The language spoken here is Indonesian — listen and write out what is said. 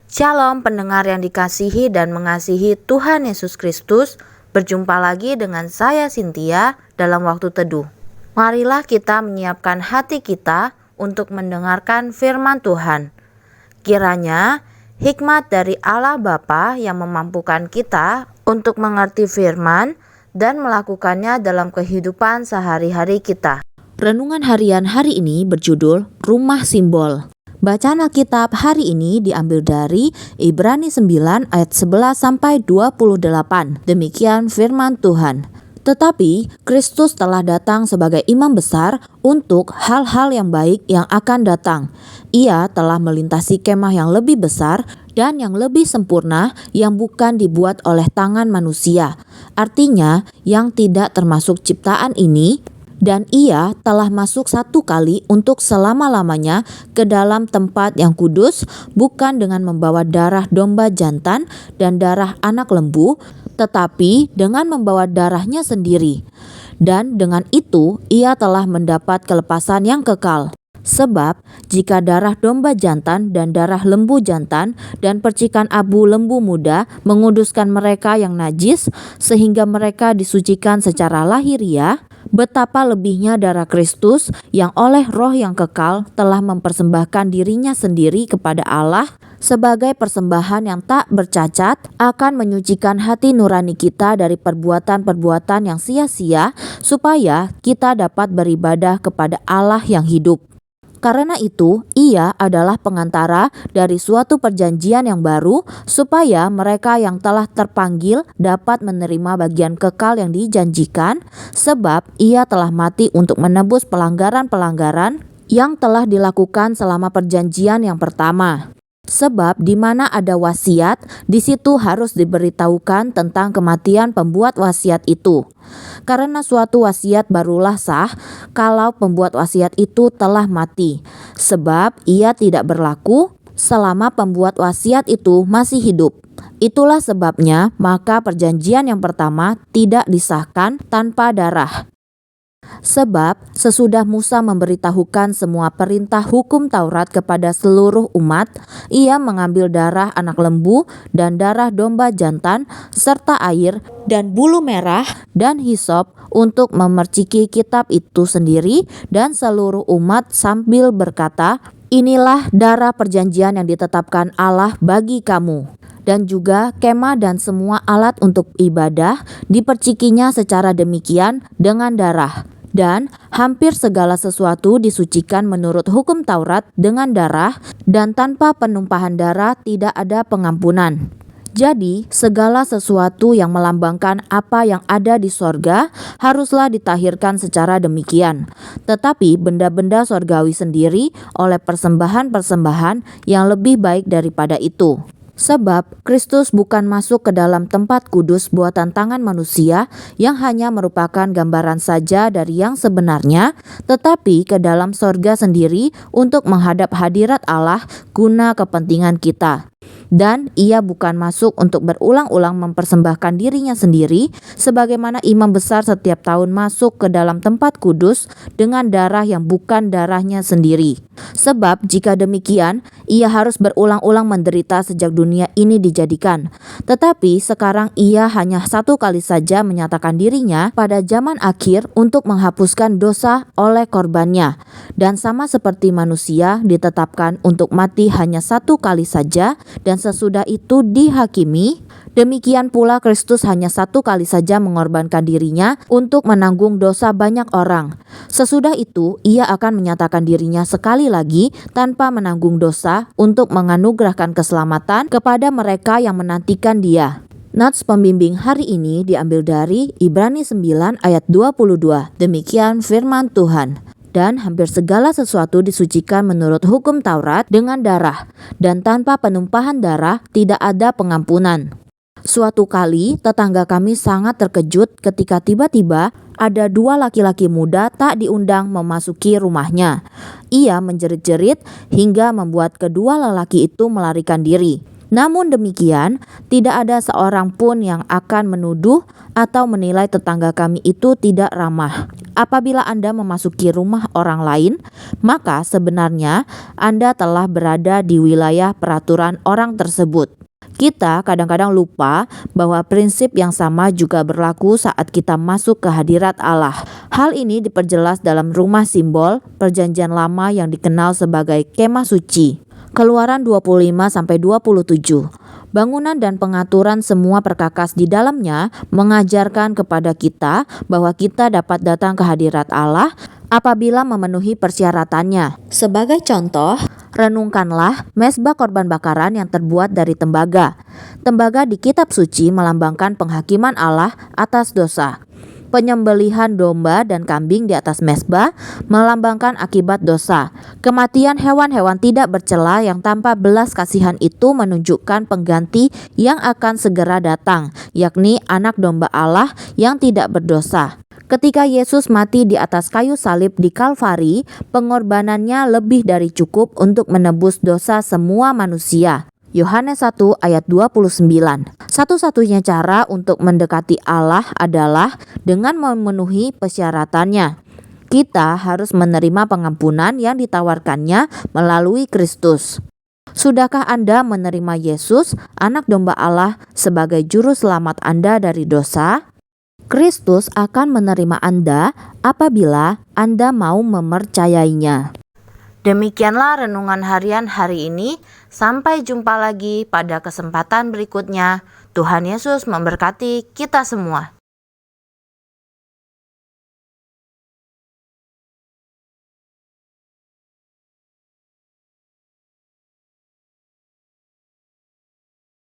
Shalom pendengar yang dikasihi dan mengasihi Tuhan Yesus Kristus. Berjumpa lagi dengan saya Cynthia dalam waktu teduh. Marilah kita menyiapkan hati kita untuk mendengarkan firman Tuhan. Kiranya hikmat dari Allah Bapa yang memampukan kita untuk mengerti firman dan melakukannya dalam kehidupan sehari-hari kita. Renungan harian hari ini berjudul Rumah Simbol. Bacaan Alkitab hari ini diambil dari Ibrani 9 ayat 11 sampai 28. Demikian firman Tuhan. Tetapi Kristus telah datang sebagai imam besar untuk hal-hal yang baik yang akan datang. Ia telah melintasi kemah yang lebih besar dan yang lebih sempurna yang bukan dibuat oleh tangan manusia. Artinya yang tidak termasuk ciptaan ini. Dan ia telah masuk satu kali untuk selama-lamanya ke dalam tempat yang kudus, bukan dengan membawa darah domba jantan dan darah anak lembu, tetapi dengan membawa darahnya sendiri. Dan dengan itu ia telah mendapat kelepasan yang kekal. Sebab jika darah domba jantan dan darah lembu jantan dan percikan abu lembu muda menguduskan mereka yang najis sehingga mereka disucikan secara lahiriah, betapa lebihnya darah Kristus yang oleh roh yang kekal telah mempersembahkan dirinya sendiri kepada Allah sebagai persembahan yang tak bercacat akan menyucikan hati nurani kita dari perbuatan-perbuatan yang sia-sia supaya kita dapat beribadah kepada Allah yang hidup. Karena itu, ia adalah pengantara dari suatu perjanjian yang baru, supaya mereka yang telah terpanggil dapat menerima bagian kekal yang dijanjikan, sebab ia telah mati untuk menebus pelanggaran-pelanggaran yang telah dilakukan selama perjanjian yang pertama. Sebab di mana ada wasiat, di situ harus diberitahukan tentang kematian pembuat wasiat itu. Karena suatu wasiat barulah sah kalau pembuat wasiat itu telah mati. Sebab ia tidak berlaku selama pembuat wasiat itu masih hidup. Itulah sebabnya maka perjanjian yang pertama tidak disahkan tanpa darah. Sebab sesudah Musa memberitahukan semua perintah hukum Taurat kepada seluruh umat, ia mengambil darah anak lembu dan darah domba jantan serta air dan bulu merah dan hisop untuk memerciki kitab itu sendiri dan seluruh umat sambil berkata, "Inilah darah perjanjian yang ditetapkan Allah bagi kamu." Dan juga kemah dan semua alat untuk ibadah dipercikinya secara demikian dengan darah. Dan hampir segala sesuatu disucikan menurut hukum Taurat dengan darah, dan tanpa penumpahan darah tidak ada pengampunan. Jadi segala sesuatu yang melambangkan apa yang ada di sorga haruslah ditahirkan secara demikian. Tetapi benda-benda sorgawi sendiri oleh persembahan-persembahan yang lebih baik daripada itu. Sebab Kristus bukan masuk ke dalam tempat kudus buatan tangan manusia yang hanya merupakan gambaran saja dari yang sebenarnya, tetapi ke dalam sorga sendiri untuk menghadap hadirat Allah guna kepentingan kita. Dan ia bukan masuk untuk berulang-ulang mempersembahkan dirinya sendiri, sebagaimana imam besar setiap tahun masuk ke dalam tempat kudus dengan darah yang bukan darahnya sendiri. Sebab jika demikian, ia harus berulang-ulang menderita sejak dunia ini dijadikan. Tetapi sekarang ia hanya satu kali saja menyatakan dirinya pada zaman akhir untuk menghapuskan dosa oleh korbannya. Dan sama seperti manusia ditetapkan untuk mati hanya satu kali saja dan sesudah itu dihakimi, demikian pula Kristus hanya satu kali saja mengorbankan dirinya untuk menanggung dosa banyak orang. Sesudah itu ia akan menyatakan dirinya sekali lagi tanpa menanggung dosa untuk menganugerahkan keselamatan kepada mereka yang menantikan Dia. Nats pembimbing hari ini diambil dari Ibrani 9 ayat 22. Demikian firman Tuhan. Dan hampir segala sesuatu disucikan menurut hukum Taurat dengan darah, dan tanpa penumpahan darah tidak ada pengampunan. Suatu kali tetangga kami sangat terkejut ketika tiba-tiba ada dua laki-laki muda tak diundang memasuki rumahnya. Ia menjerit-jerit hingga membuat kedua lelaki itu melarikan diri. Namun demikian, tidak ada seorang pun yang akan menuduh atau menilai tetangga kami itu tidak ramah. Apabila Anda memasuki rumah orang lain, maka sebenarnya Anda telah berada di wilayah peraturan orang tersebut. Kita kadang-kadang lupa bahwa prinsip yang sama juga berlaku saat kita masuk ke hadirat Allah. Hal ini diperjelas dalam rumah simbol Perjanjian Lama yang dikenal sebagai kemah suci. Keluaran 25-27. Bangunan dan pengaturan semua perkakas di dalamnya mengajarkan kepada kita bahwa kita dapat datang ke hadirat Allah apabila memenuhi persyaratannya. Sebagai contoh, renungkanlah mezbah korban bakaran yang terbuat dari tembaga. Tembaga di kitab suci melambangkan penghakiman Allah atas dosa. Penyembelihan domba dan kambing di atas mezbah melambangkan akibat dosa. Kematian hewan-hewan tidak bercela yang tanpa belas kasihan itu menunjukkan pengganti yang akan segera datang, yakni anak domba Allah yang tidak berdosa. Ketika Yesus mati di atas kayu salib di Kalvari, pengorbanannya lebih dari cukup untuk menebus dosa semua manusia. Yohanes 1 ayat 29. Satu-satunya cara untuk mendekati Allah adalah dengan memenuhi persyaratannya. Kita harus menerima pengampunan yang ditawarkannya melalui Kristus. Sudahkah Anda menerima Yesus, anak domba Allah, sebagai juru selamat Anda dari dosa? Kristus akan menerima Anda apabila Anda mau mempercayainya. Demikianlah renungan harian hari ini. Sampai jumpa lagi pada kesempatan berikutnya. Tuhan Yesus memberkati kita semua.